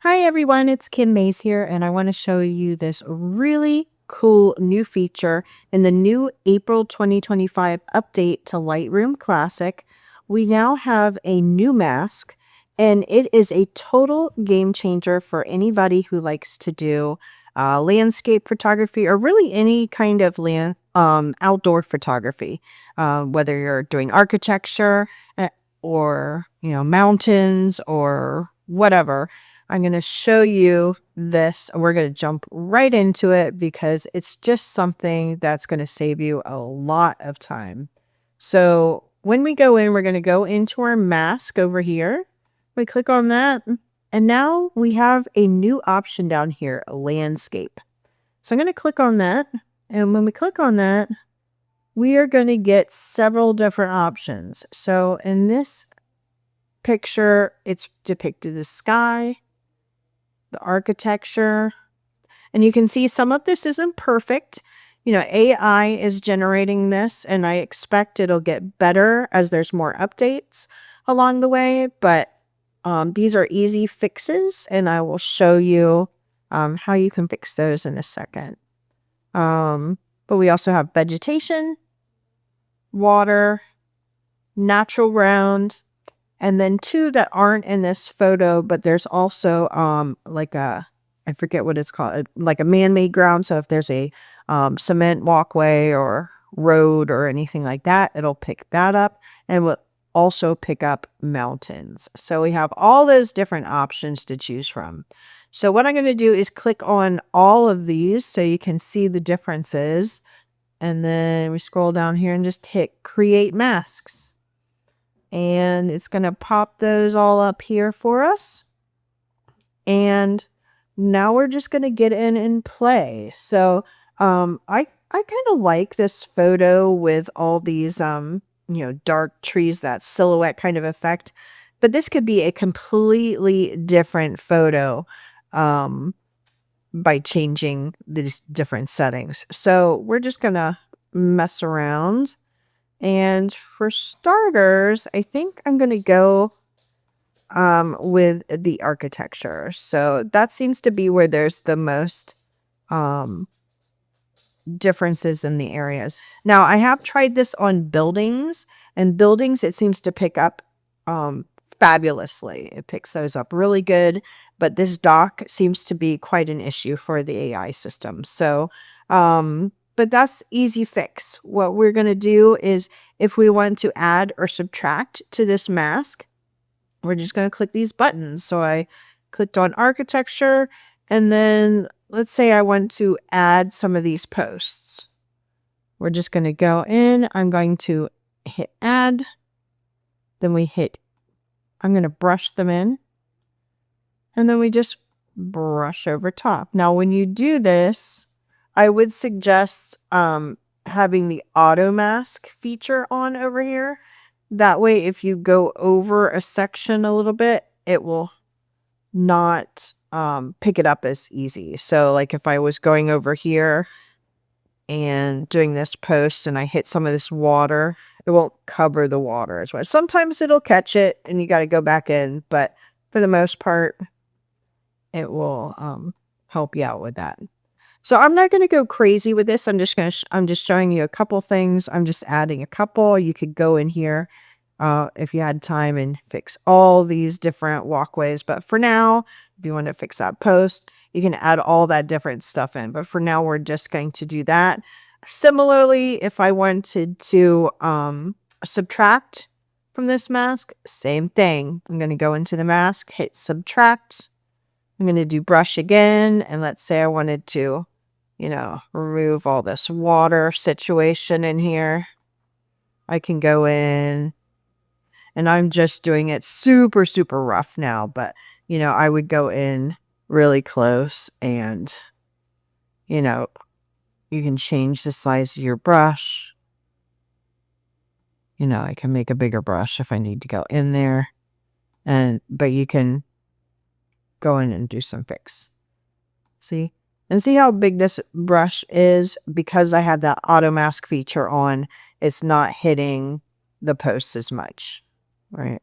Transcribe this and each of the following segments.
Hi everyone, it's Kim Mays here, and I want to show you this really cool new feature in the new April 2025 update to Lightroom Classic. We now have a new mask, and it is a total game changer for anybody who likes to do landscape photography or really any kind of outdoor photography, whether you're doing architecture or mountains or whatever. I'm going to show you this. We're going to jump right into it because it's just something that's going to save you a lot of time. So when we go in, we're going to go into our mask over here. We click on that. And now we have a new option down here, a landscape. So I'm going to click on that. And when we click on that, we are going to get several different options. So in this picture, it's depicted the sky, the architecture, and you can see some of this isn't perfect. AI is generating this, and I expect it'll get better as there's more updates along the way, but these are easy fixes, and I will show you how you can fix those in a second. But we also have vegetation, water, natural round, and then two that aren't in this photo, but there's also I forget what it's called, like a man-made ground. So if there's a cement walkway or road or anything like that, it'll pick that up, and will also pick up mountains. So we have all those different options to choose from. So what I'm going to do is click on all of these so you can see the differences. And then we scroll down here and just hit create masks. And it's going to pop those all up here for us. And now we're just going to get in and play. So I kind of like this photo with all these dark trees, that silhouette kind of effect. But this could be a completely different photo by changing these different settings. So we're just going to mess around. And for starters, I think I'm going to go with the architecture. So that seems to be where there's the most differences in the areas. Now, I have tried this on buildings, and buildings, it seems to pick up fabulously. It picks those up really good, but this dock seems to be quite an issue for the AI system. So, but that's easy fix. What we're going to do is, if we want to add or subtract to this mask, we're just going to click these buttons. So I clicked on architecture, and then let's say I want to add some of these posts. We're just going to go in. I'm going to hit add. Then I'm going to brush them in. And then we just brush over top. Now, when you do this, I would suggest having the auto mask feature on over here. That way, if you go over a section a little bit, it will not pick it up as easy. So like if I was going over here and doing this post and I hit some of this water, it won't cover the water as well. Sometimes it'll catch it and you got to go back in, but for the most part, it will help you out with that. So I'm not going to go crazy with this. I'm just showing you a couple things. I'm just adding a couple. You could go in here if you had time and fix all these different walkways. But for now, if you want to fix that post, you can add all that different stuff in. But for now, we're just going to do that. Similarly, if I wanted to subtract from this mask, same thing. I'm going to go into the mask, hit subtract. I'm going to do brush again. And let's say I wanted to remove all this water situation in here. I can go in, and I'm just doing it super, super rough now, but, I would go in really close and, you can change the size of your brush. I can make a bigger brush if I need to go in there, but you can go in and do some fix. See? And see how big this brush is? Because I have that auto mask feature on, it's not hitting the posts as much, right?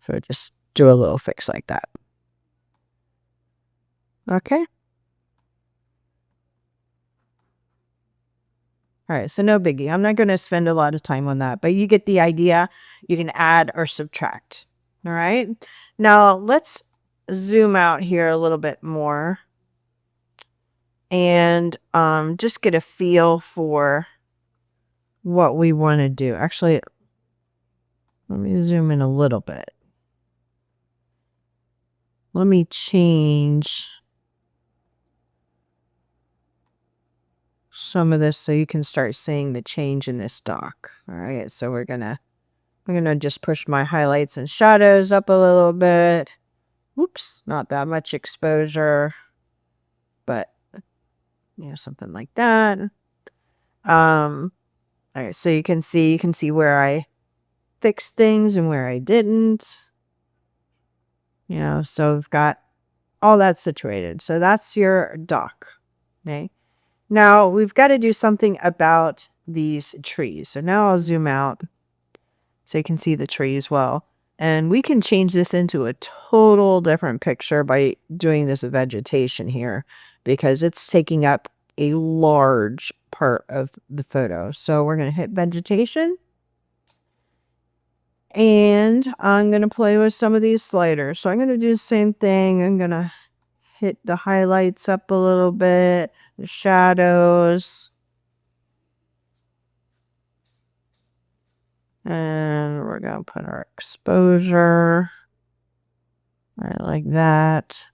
So just do a little fix like that. Okay. All right, so no biggie. I'm not going to spend a lot of time on that, but you get the idea. You can add or subtract. All right. Now let's zoom out here a little bit more and just get a feel for what we want to do. Actually, let me zoom in a little bit. Let me change some of this so you can start seeing the change in this dock. All right, so I'm gonna just push my highlights and shadows up a little bit. Whoops, not that much exposure, but something like that. All right, so you can see where I fixed things and where I didn't. So we've got all that situated. So that's your dock. Okay. Now we've got to do something about these trees. So now I'll zoom out so you can see the trees well. And we can change this into a total different picture by doing this vegetation here because it's taking up a large part of the photo. So we're going to hit vegetation. And I'm going to play with some of these sliders. So I'm going to do the same thing. I'm going to hit the highlights up a little bit, the shadows. And we're going to put our exposure right like that.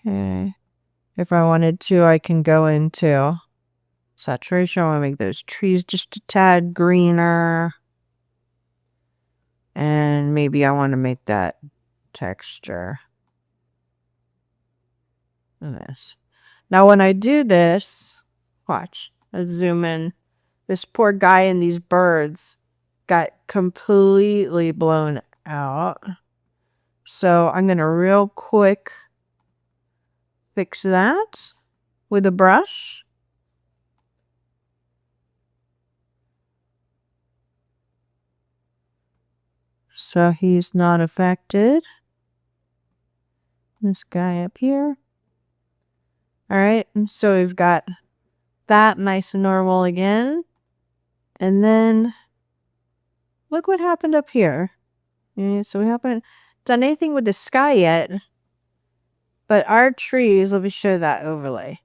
Okay. If I wanted to, I can go into saturation. I want to make those trees just a tad greener. And maybe I want to make that texture. This. Now when I do this, watch, let's zoom in. This poor guy and these birds got completely blown out. So I'm going to real quick fix that with a brush. So he's not affected. This guy up here. All right, so we've got that nice and normal again. And then look what happened up here. Okay, so we haven't done anything with the sky yet. But our trees, let me show that overlay.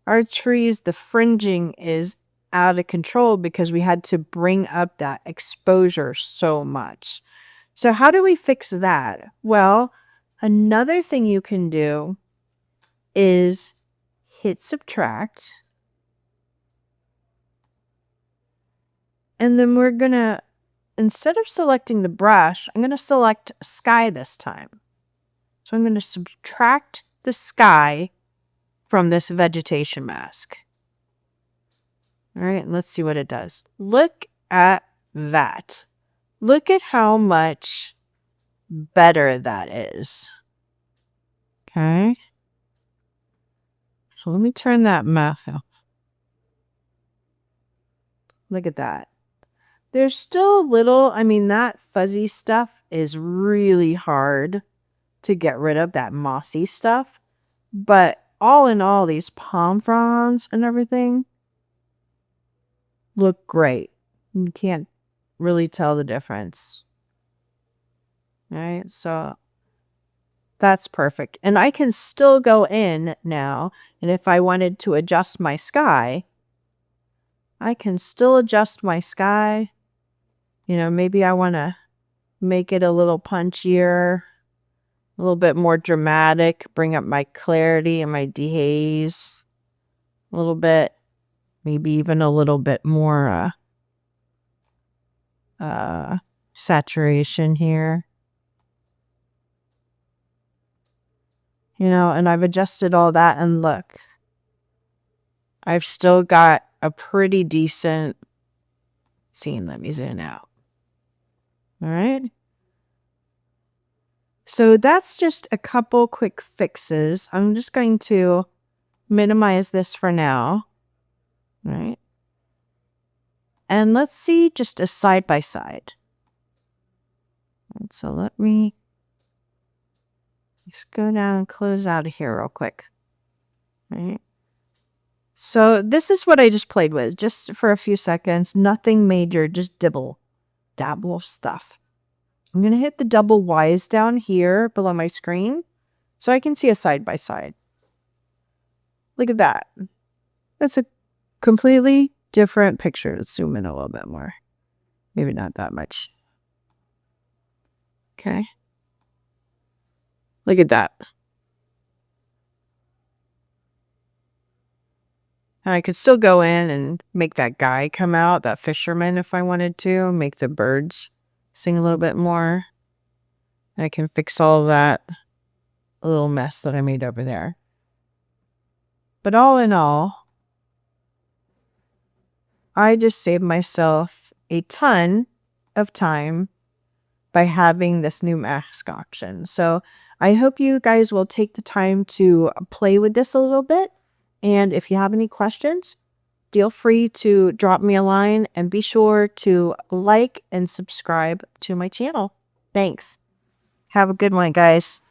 Our trees, the fringing is out of control because we had to bring up that exposure so much. So how do we fix that? Well, another thing you can do is hit subtract. And then we're going to, instead of selecting the brush, I'm going to select sky this time. So I'm going to subtract the sky from this vegetation mask. All right, let's see what it does. Look at that. Look at how much better that is. Okay. So let me turn that mask up. Look at that. There's still a little, that fuzzy stuff is really hard to get rid of, that mossy stuff. But all in all, these palm fronds and everything look great. You can't really tell the difference. All right, so that's perfect. And I can still go in now, and if I wanted to adjust my sky, I can still adjust my sky. Maybe I want to make it a little punchier, a little bit more dramatic, bring up my clarity and my dehaze a little bit, maybe even a little bit more saturation here. And I've adjusted all that, and look, I've still got a pretty decent scene. Let me zoom out. All right. So that's just a couple quick fixes. I'm just going to minimize this for now. All right. And let's see just a side by side. So let me Just go down and close out of here real quick. Right. So this is what I just played with, just for a few seconds. Nothing major, just dabble stuff. I'm going to hit the double Y's down here below my screen so I can see a side by side. Look at that. That's a completely different picture. Let's zoom in a little bit more. Maybe not that much. Okay. Look at that. And I could still go in and make that guy come out, that fisherman, if I wanted to, make the birds sing a little bit more. And I can fix all that little mess that I made over there. But all in all, I just saved myself a ton of time by having this new mask option. So I hope you guys will take the time to play with this a little bit. And if you have any questions, feel free to drop me a line and be sure to like and subscribe to my channel. Thanks. Have a good one, guys.